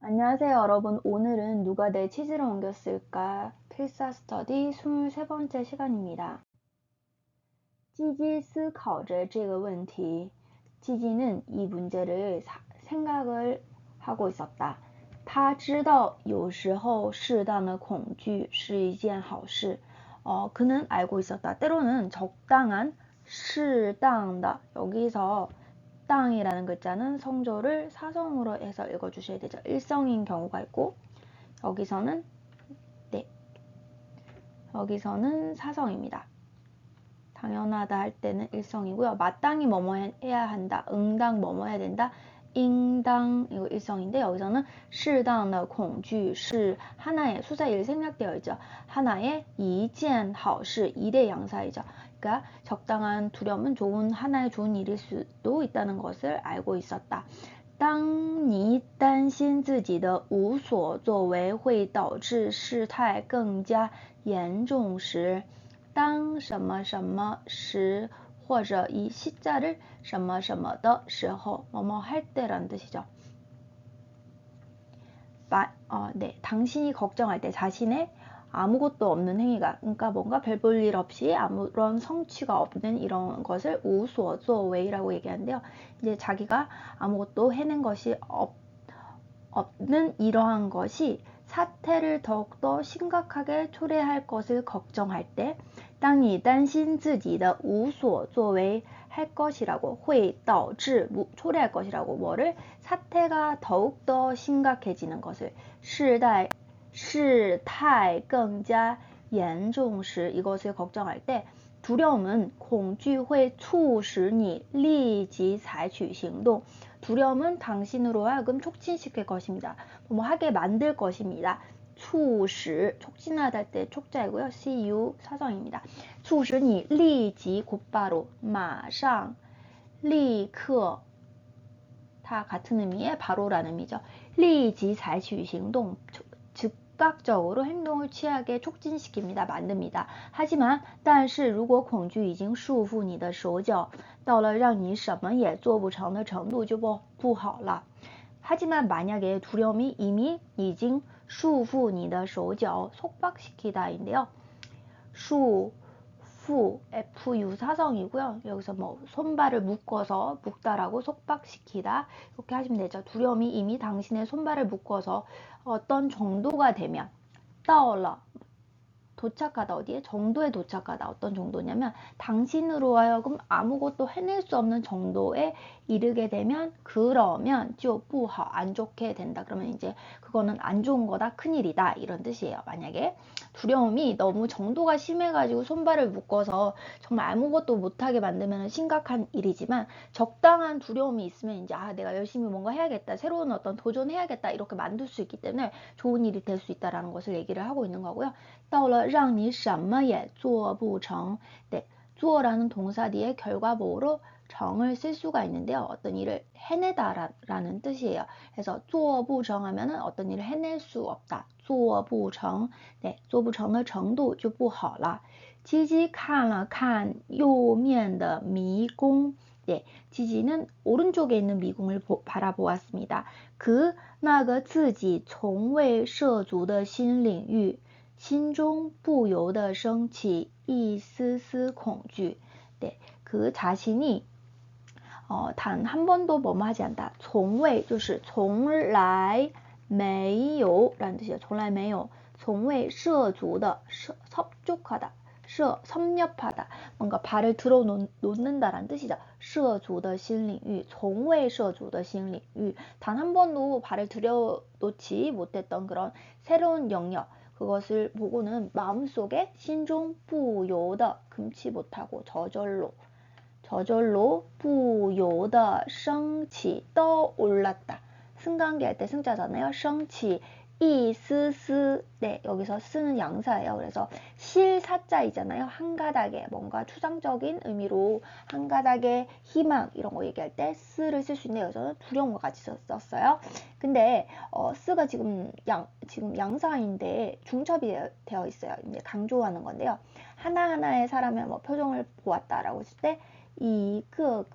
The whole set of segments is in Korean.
안녕하세요, 여러분. 오늘은 누가 내 치즈를 옮겼을까? 필사 스터디 23번째 시간입니다. 찌지 思考着这个问题. 찌지는 이 문제를 생각을 하고 있었다. 他知道有时候适当的恐惧是一件好事. 그는 알고 있었다. 때로는 적당한 适当的 여기서 땅이라는 글자는 성조를 사성으로 해서 읽어주셔야 되죠. 일성인 경우가 있고 여기서는 여기서는 사성입니다. 당연하다 할 때는 일성이고요. 마땅히 뭐뭐 해야 한다. 응당 뭐뭐 해야 된다.應当 이거 일성인데 여기서는 适当的 恐惧 是 하나의 수사 1 생략되어 있죠. 하나의 一件好事 일의 양사이죠. 그러니까 적당한 두려움은 하나의 좋은 일일 수도 있다는 것을 알고 있었다. 当你担心自己的无所作为会导致事态更加严重时，当什么什么时或者이 시자를 什么什么的时候 뭐뭐 할 때라는 뜻이죠. 당신이 걱정할 때 자신의 아무것도 없는 행위가 그러니까 뭔가 별 볼 일 없이 아무런 성취가 없는 이런 것을 우소조웨이라고 얘기하는데요. 이제 자기가 아무것도 해낸 것이 없는 이러한 것이 사태를 더욱더 심각하게 초래할 것을 걱정할 때 当你担心自己的无所作为 할 것이라고 会导致 초래할 것이라고 뭐를 사태가 더욱더 심각해지는 것을 事态更加严重时 이것을 걱정할 때 두려움은 恐惧会促使你立即采取行动. 두려움은 당신으로 하여금 촉진시킬 것입니다. 뭐 하게 만들 것입니다. 促使 촉진하다 할 때 촉자이고요. cu 사성입니다. 促使你立即 곧바로 马上立刻 다 같은 의미의 바로라는 의미죠. 立即采取行动 즉각적으로 행동을 취하게 촉진시킵니다. 만듭니다. 하지만 但是如果恐惧已经束缚你的手脚到了让你什么也做不成的程度就不好了. 하지만 만약에 두려움이 이미 已经束缚你的手脚 속박시키다인데요. fu fu 사성이고요. 여기서 뭐 손발을 묶어서 묶다라고 속박시키다 이렇게 하시면 되죠. 두려움이 이미 당신의 손발을 묶어서 어떤 정도가 되면 到了 도착하다 어디에? 정도에 도착하다. 어떤 정도냐면 당신으로 하여금 아무것도 해낼 수 없는 정도에 이르게 되면 그러면 就不好 안 좋게 된다. 그러면 이제 그거는 안 좋은 거다. 큰일이다. 이런 뜻이에요. 만약에 두려움이 너무 정도가 심해가지고 손발을 묶어서 정말 아무것도 못하게 만들면 심각한 일이지만 적당한 두려움이 있으면 이제 내가 열심히 뭔가 해야겠다. 새로운 어떤 도전해야겠다. 이렇게 만들 수 있기 때문에 좋은 일이 될 수 있다라는 것을 얘기를 하고 있는 거고요. 到了让你什么也做不成. 네, 做라는 동사 뒤에 결과보호로 정을 쓸 수가 있는데요. 어떤 일을 해내다라는 뜻이에요. 그래서 做不成 하면은 어떤 일을 해낼 수 없다. 做不成, 네, 做不成的程度就不好了. 鸡鸡看了看右面的迷宫. 네, 지지는 오른쪽에 있는 미궁을 바라보았습니다. 那个自己从未涉足的新领域心中不由得升起一丝丝恐惧. 네, 그 자신이 단 한 번도 뭐뭐 하지 않다. 从未就是从来没有라는 뜻이에요. 从来没有从未涉足的 섭족하다. 섭렵하다. 뭔가 발을 들어 놓는다라는 뜻이죠. 涉足的新领域从未涉足的新领域단 한 번도 발을 들여놓지 못했던 그런 새로운 영역 그것을 보고는 마음속에 心中不由得 금치 못하고 저절로 不由得升起 떠올랐다. 승강기 할 때 승자잖아요. 升起 이스스 네 여기서 쓰는 양사예요. 그래서 실사자이잖아요. 한 가닥의 뭔가 추상적인 의미로 한 가닥의 희망 이런 거 얘기할 때 스를 쓸 수 있는데 여기서는 두려움과 같이 썼어요. 근데 스가 지금 양사인데 중첩이 되어 있어요. 이제 강조하는 건데요. 하나하나의 사람의 뭐 표정을 보았다라고 했을 때 이그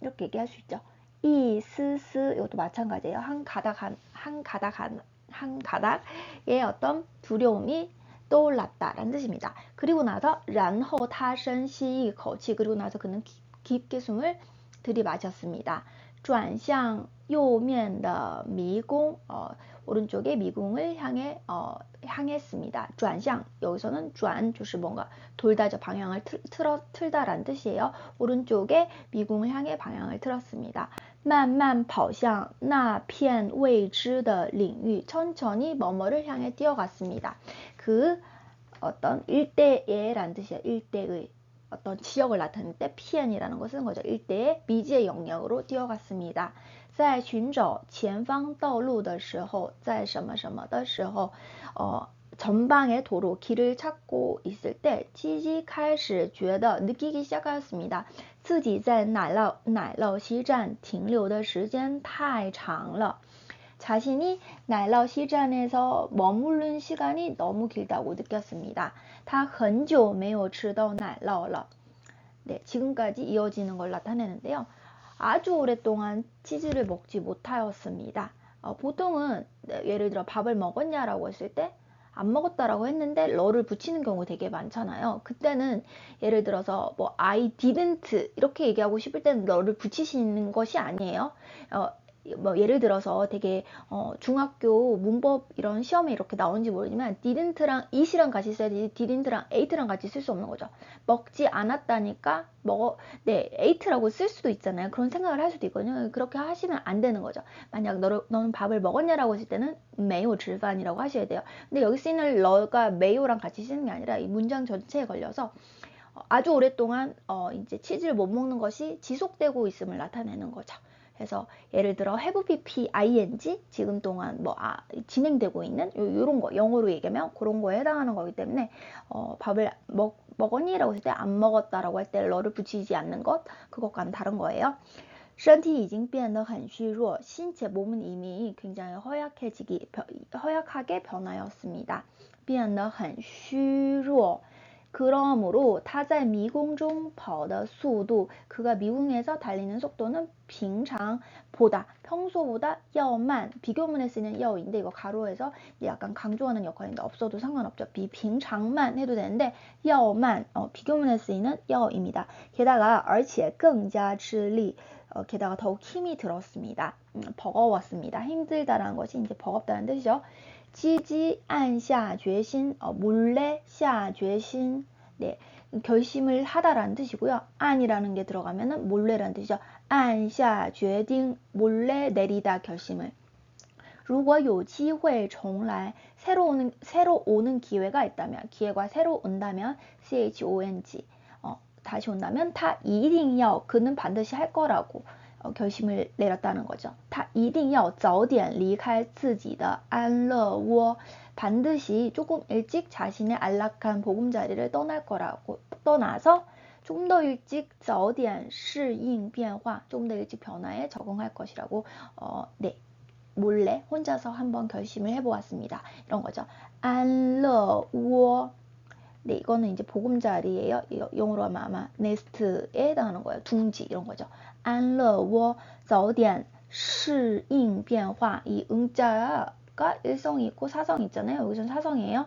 이렇게 얘기할 수 있죠. 이스스 이것도 마찬가지예요. 한 가닥의 어떤 두려움이 떠올랐다라는 뜻입니다. 그리고 나서 然后他深吸一口气 그리고 나서 그는 깊게 숨을 들이마셨습니다. 转向右面的迷宫 오른쪽의 미궁을 향했습니다. 转向 여기서는 转 就是 뭔가 돌다죠. 방향을 틀다라는 뜻이에요. 오른쪽에 미궁을 향해 방향을 틀었습니다. 慢慢跑向那片未知的领域 천천히 뭐뭐를 향해 뛰어갔습니다. 그 어떤 일대의라는 뜻이에요. 일대의 어떤 지역을 나타낼 때 피엔이라는 것을 쓴 거죠. 일대의 미지의 영역으로 뛰어갔습니다. 在寻找前方道路的时候在什么什么的时候 전방의 도로 길을 찾고 있을 때 찌지 开始觉得 느끼기 시작하였습니다. 自己在奶酪西站停留的时间太长了. 자신이奶酪西站에서 머무른 시간이 너무 길다고 느꼈습니다. 他很久没有吃到奶酪了. 네, 지금까지 이어지는 걸 나타내는데요. 아주 오랫동안 치즈를 먹지 못하였습니다. 보통은 예를 들어 밥을 먹었냐라고 했을 때 안 먹었다라고 했는데 러를 붙이는 경우 되게 많잖아요. 그때는 예를 들어서 뭐 I didn't 이렇게 얘기하고 싶을 때는 러를 붙이시는 것이 아니에요. 뭐 예를 들어서 되게 중학교 문법 이런 시험에 이렇게 나오는지 모르지만 didn't랑 it이랑 같이 써야 되지 didn't랑 ate랑 같이 쓸 수 없는 거죠. 먹지 않았다니까 네, ate라고 쓸 수도 있잖아요. 그런 생각을 할 수도 있거든요. 그렇게 하시면 안 되는 거죠. 만약 너는 밥을 먹었냐라고 했을 때는 没有吃饭이라고 하셔야 돼요. 근데 여기 쓰이는 러가 메요랑 같이 쓰는 게 아니라 이 문장 전체에 걸려서 아주 오랫동안 이제 치즈를 못 먹는 것이 지속되고 있음을 나타내는 거죠. 그래서 예를 들어 have pp ing 지금 동안 진행되고 있는 요런 거 영어로 얘기하면 그런 거에 해당하는 거기 때문에 밥을 먹었니? 라고 했을 때 안 먹었다라고 할 때 러를 붙이지 않는 것 그것과는 다른 거예요. 身体已经变得很虚弱 신체 몸은 이미 굉장히 허약하게 변하였습니다. 变得很虚弱 그러므로 他在迷宫中跑的速度 그가 미궁에서 달리는 속도는 평소보다 要慢 비교문에 쓰는 要인데 이거 가로에서 약간 강조하는 역할인데 없어도 상관없죠.平常慢 해도 되는데 要慢 비교문에 쓰이는 要입니다. 게다가 而且更加吃力 게다가 더욱 힘이 들었습니다. 버거웠습니다. 힘들다라는 것이 이제 버겁다는 뜻이죠. 积极按下决心 몰래 下决心 네, 결심을 하다라는 뜻이고요. 안이라는 게 들어가면은 몰래라는 뜻이죠. 按下决定 몰래 내리다 결심을. 如果有机会重来 새로 오는 기회가 있다면 기회가 새로 온다면 CHONG 다시 온다면 他一定要 그는 반드시 할 거라고 결심을 내렸다는 거죠. 他一定要早点离开自己的安乐窝 반드시 조금 일찍 자신의 안락한 보금자리를 떠나서 조금 더 일찍 早点适应变化 조금 더 일찍 변화에 적응할 것이라고 네, 몰래 혼자서 한번 결심을 해보았습니다. 이런 거죠. 안乐窝 네, 이거는 이제 보금자리예요. 영어로 하면 아마 네스트에 해당하는 거예요. 둥지 이런 거죠. 安乐窝早点适应变化 이 응자가 일성이 있고 사성이 있잖아요. 여기선 사성이에요.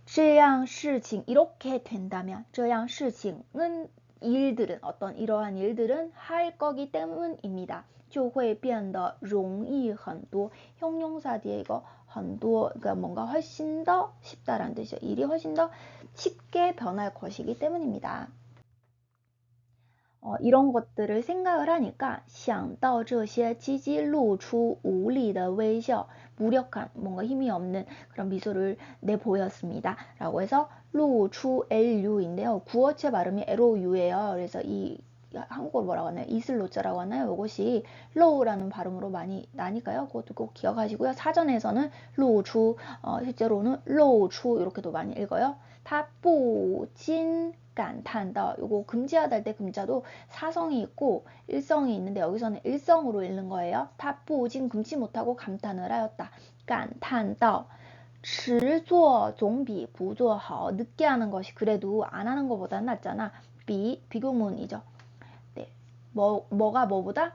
这样事情 이렇게 된다면 这样事情은 일들은 어떤 이러한 일들은 할 거기 때문입니다. 就会变得容易很多 형용사 뒤에 이거 很多 그러니까 뭔가 훨씬 더 쉽다라는 뜻이죠. 일이 훨씬 더 쉽게 변할 것이기 때문입니다. 이런 것들을 생각을 하니까 想到这些积极露出无力的微笑 무력한 뭔가 힘이 없는 그런 미소를 내보였습니다. 라고 해서 露出 LU인데요. 구어체 발음이 LOU예요. 그래서 이 한국어로 뭐라고 하나요? 이슬로자라고 하나요? 이것이 로우라는 발음으로 많이 나니까요. 그것도 꼭 기억하시고요. 사전에서는 로우出 실제로는 로우出 이렇게도 많이 읽어요. 他不禁感叹到 요거 금지하다 할 때 금자도 사성이 있고 일성이 있는데 여기서는 일성으로 읽는 거예요. 他不禁 금치 못하고 감탄을 하였다. 感叹到迟做总比不做好 늦게 하는 것이 그래도 안 하는 것보다는 낫잖아. 비교문이죠. 네, 뭐가 뭐보다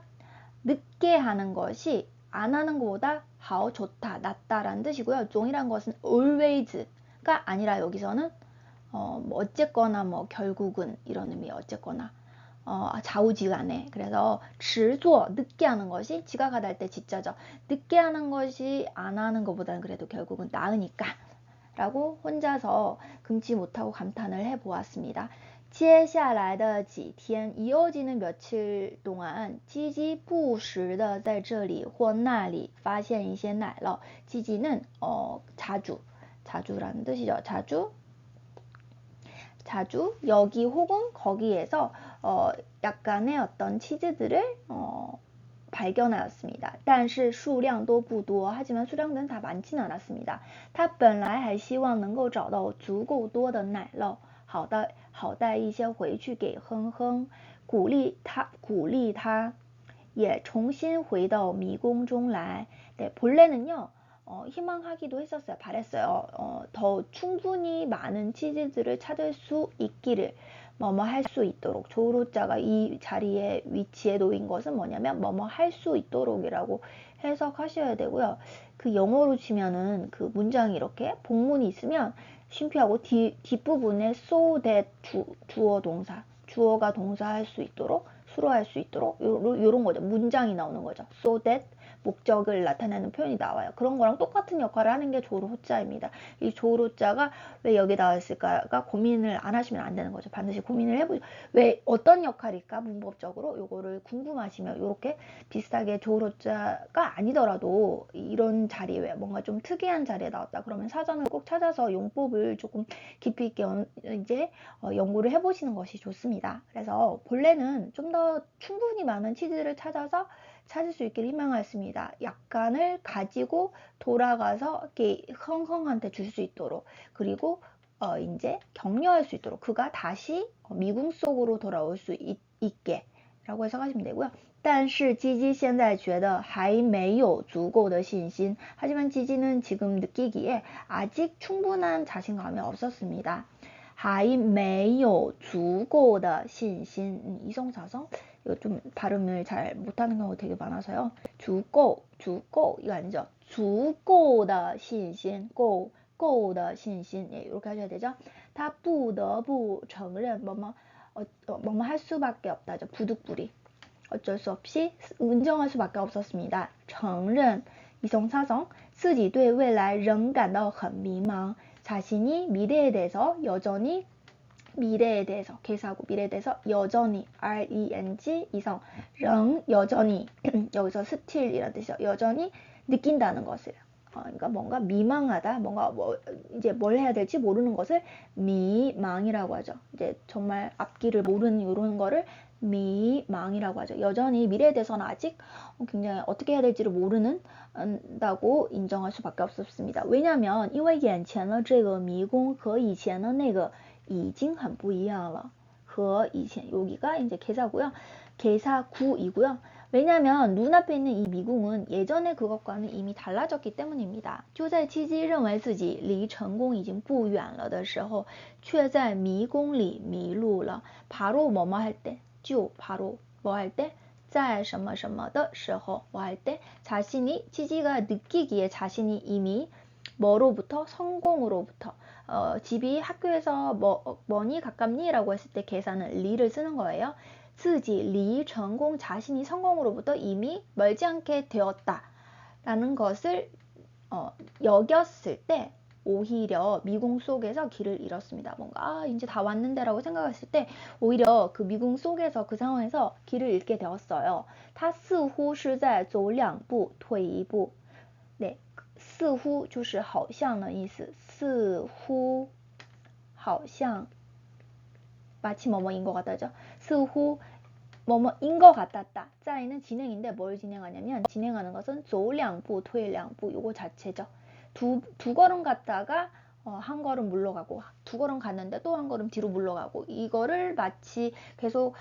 늦게 하는 것이 안 하는 것보다 好 좋다, 낫다라는 뜻이고요. 종이란 것은 always가 아니라 여기서는 뭐 어쨌거나 뭐 결국은 이런 의미예요. 어쨌거나 좌우지간에. 그래서 迟做 늦게 하는 것이 지각하다 할 때 지자죠. 늦게 하는 것이 안 하는 것보다는 그래도 결국은 나으니까 라고 혼자서 금치 못하고 감탄을 해보았습니다. 接下来的几天 이어지는 며칠 동안 积极不时的在这里或那里发现一些奶酪 积极는 자주라는 뜻이죠. 자주 여기 혹은 거기에서 약간의 어떤 치즈들을 발견하였습니다. 但是数量都不多 하지만 수량들은 다 많지는 않았습니다. 他本来还希望能够找到足够多的奶酪好带一些回去给哼哼，鼓励他也重新回到迷宫中来. 네, 본래는요. 희망하기도 했었어요. 바랬어요. 더 충분히 많은 치즈들을 찾을 수 있기를 뭐뭐 할 수 있도록. 조로자가 이 자리에 위치에 놓인 것은 뭐냐면 뭐뭐 할 수 있도록이라고 해석하셔야 되고요. 그 영어로 치면은 그 문장이 이렇게 복문이 있으면 쉼표하고 뒷부분에 so that 주어 동사, 주어가 동사할 수 있도록, 수로할 수 있도록 요런 거죠. 문장이 나오는 거죠. so that 목적을 나타내는 표현이 나와요. 그런 거랑 똑같은 역할을 하는 게 조로자입니다. 이 조로자가 왜 여기 나왔을까가 고민을 안 하시면 안 되는 거죠. 반드시 고민을 해보죠. 왜 어떤 역할일까 문법적으로 요거를 궁금하시면 이렇게 비슷하게 조로자가 아니더라도 이런 자리에 뭔가 좀 특이한 자리에 나왔다 그러면 사전을 꼭 찾아서 용법을 조금 깊이 있게 이제 연구를 해보시는 것이 좋습니다. 그래서 본래는 좀 더 충분히 많은 치즈를 찾아서 찾을 수 있기를 희망하였습니다. 약간을 가지고 돌아가서 이렇게 흥흥한테 줄 수 있도록 그리고 이제 격려할 수 있도록 그가 다시 미궁 속으로 돌아올 수 있게 라고 해석하시면 되고요. 但是基基现在觉得还没有足够的信心. 하지만 지지는 지금 느끼기에 아직 충분한 자신감이 없었습니다. 还没有足够的信心. 이성사성 이거 좀 발음을 잘 못하는 경우가 되게 많아서요. 주고 이거 아니죠. 足够的信心, 够的信心. 예, 이렇게 하셔야 되죠. 他不得不承认 뭐뭐 할 수밖에 없다죠. 부득불이. 어쩔 수 없이 인정할 수밖에 없었습니다. 承认 이성사성 自己对未来仍感到很迷茫. 자신이 미래에 대해서 여전히 미래에 대해서 개사하고 미래에 대해서 여전히 RENG 이성 여전히 여기서 still 이라는 뜻이죠. 여전히 느낀다는 것을 그러니까 뭔가 미망하다 뭔가 이제 뭘 해야 될지 모르는 것을 미망이라고 하죠. 이제 정말 앞길을 모르는 이런 거를 미망이라고 하죠. 여전히 미래에 대해서는 아직 굉장히 어떻게 해야 될지를 모르는다고 인정할 수밖에 없었습니다. 왜냐하면 因为眼前的这个迷宫和以前的那个已经很不一样了. 和以前 여기가 이제 개사고요. 개사구이고요. 왜냐하면 눈앞에 있는 이 미궁은 예전의 그것과는 이미 달라졌기 때문입니다. 就在七七认为自己离成功已经不远了的时候却在迷宫里迷路了. 바로 뭐뭐 할 때, 就 바로 뭐 할 때, 在什么什么的时候, 뭐 할 때, 자신이 치지가 느끼기에 자신이 이미 뭐로부터 성공으로부터 집이 학교에서 뭐니 가깝니 라고 했을 때 계산은 리를 쓰는 거예요. 自己离成功 자신이 성공으로부터 이미 멀지 않게 되었다 라는 것을 여겼을 때 오히려 미궁 속에서 길을 잃었습니다. 뭔가 이제 다 왔는데 라고 생각했을 때 오히려 그 미궁 속에서 그 상황에서 길을 잃게 되었어요. 他似乎是在走两步退一步. 네, 似乎就是好像的意思. 似乎好像 마치 뭐뭐인 것 같다죠. 似乎뭐뭐인 것 같았다. 짜이는 진행인데 뭘 진행하냐면 진행하는 것은 走两步退两步 요거 자체죠. 두 걸음 갔다가 한 걸음 물러가고 두 걸음 갔는데 또 한 걸음 뒤로 물러가고 이거를 마치 계속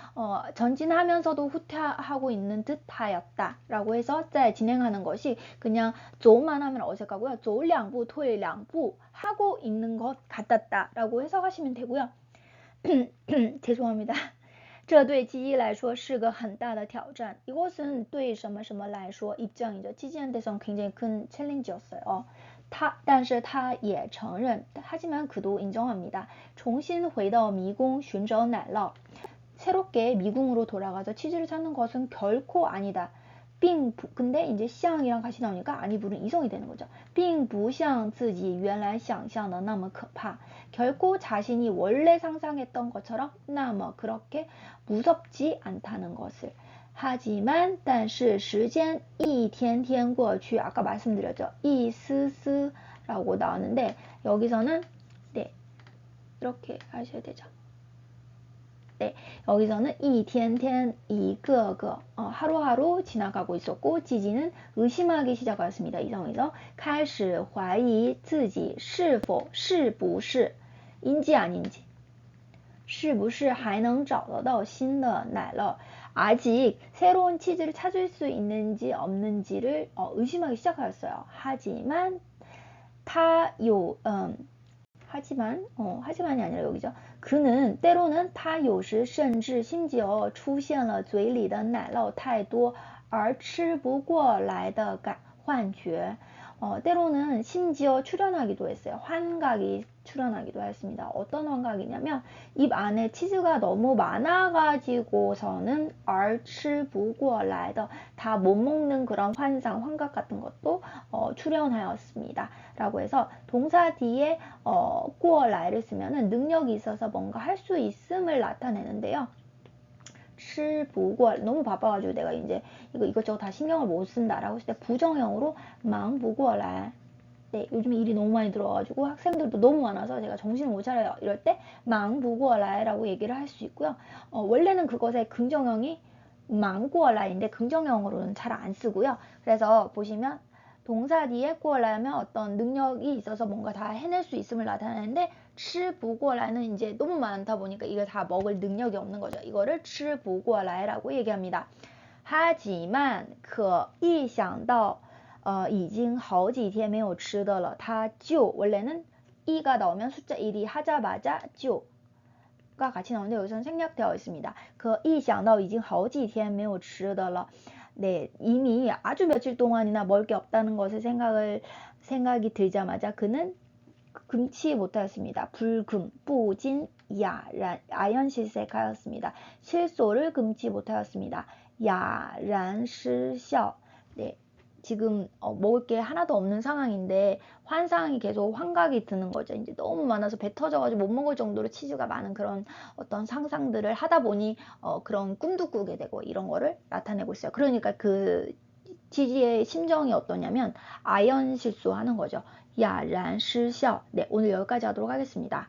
전진하면서도 후퇴하고 있는 듯 하였다 라고 해서 진행하는 것이 그냥 走만 하면 어색하고요. 走两步退两步 하고 있는 것 같았다 라고 해석하시면 되고요. 죄송합니다. 这对鸡鸡来说是个很大的挑战. 이것은 对什么什么来说 입장이죠. 찌지한테선 굉장히 큰 챌린지였어요. 但是他也承认, 하지만 그도 인정합니다. 重新回到迷宫寻找奶酪. 새롭게 미궁으로 돌아가서 치즈를 찾는 것은 결코 아니다. 근데 이제 像이랑 같이 나오니까 아니 부른 이성이 되는 거죠. 并不像自己原来想象的那么可怕. 결코 자신이 원래 상상했던 것처럼 那么 그렇게 무섭지 않다는 것을. 하지만 但是时间一天天过去, 아까 말씀드렸죠. 一丝丝라고 나왔는데 여기서는 네, 이렇게 하셔야 되죠. 네, 여기서는 一天天一个个 하루하루 지나가고 있었고 지지는 의심하기 시작하였습니다. 이 상황에서 开始怀疑自己是否是不是 인지 아닌지 是不是还能找得到新的奶酪 아직 새로운 치즈를 찾을 수 있는지 없는지를 의심하기 시작하였어요. 하지만 하지만이 아니라 여기죠. 그는 때로는 他有时甚至心지어出现了嘴里的奶酪太多而吃不过来的幻觉. 때로는 심지어 출현하기도 했어요. 환각이 출현하기도 했습니다. 어떤 환각이냐면 입 안에 치즈가 너무 많아가지고서는 而吃不过来的 다 못 먹는 그런 환각 같은 것도 출현하였습니다. 라고 해서 동사 뒤에 过来를 쓰면은 능력이 있어서 뭔가 할 수 있음을 나타내는데요. 吃不过 너무 바빠가지고 내가 이제 이것저것 다 신경을 못 쓴다라고 했을 때 부정형으로 忙不过来. 네, 요즘에 일이 너무 많이 들어가지고 학생들도 너무 많아서 제가 정신을 못 차려요. 이럴 때 忙不过来라고 얘기를 할 수 있고요. 원래는 그것의 긍정형이 忙过来인데 긍정형으로는 잘 안 쓰고요. 그래서 보시면 동사 뒤에 过来하면 어떤 능력이 있어서 뭔가 다 해낼 수 있음을 나타내는데 吃不过来는 이제 너무 많다 보니까 이거 다 먹을 능력이 없는 거죠. 이거를 吃不过来라고 얘기합니다. 하지만 可一想到已经好几天没有吃的了, 他就 원래는 2가 나오면 숫자 1이 하자마자 就가 같이 나오는데 여기서는 생략되어 있습니다. 可一想到已经好几天没有吃的了. 네, 이미 아주 며칠 동안이나 먹을 게 없다는 것을 생각이 들자마자 그는 금치 못하였습니다. 불금, 뿌진, 야란, 아연실색하였습니다. 실소를 금치 못하였습니다. 야란, 실셔. 네, 지금 먹을 게 하나도 없는 상황인데 환상이 계속 환각이 드는 거죠. 이제 너무 많아서 배 터져가지고 못 먹을 정도로 치즈가 많은 그런 어떤 상상들을 하다 보니 그런 꿈도 꾸게 되고 이런 거를 나타내고 있어요. 그러니까 그 지지의 심정이 어떠냐면 아연 실수하는 거죠. 야란 실셔. 네, 오늘 여기까지 하도록 하겠습니다.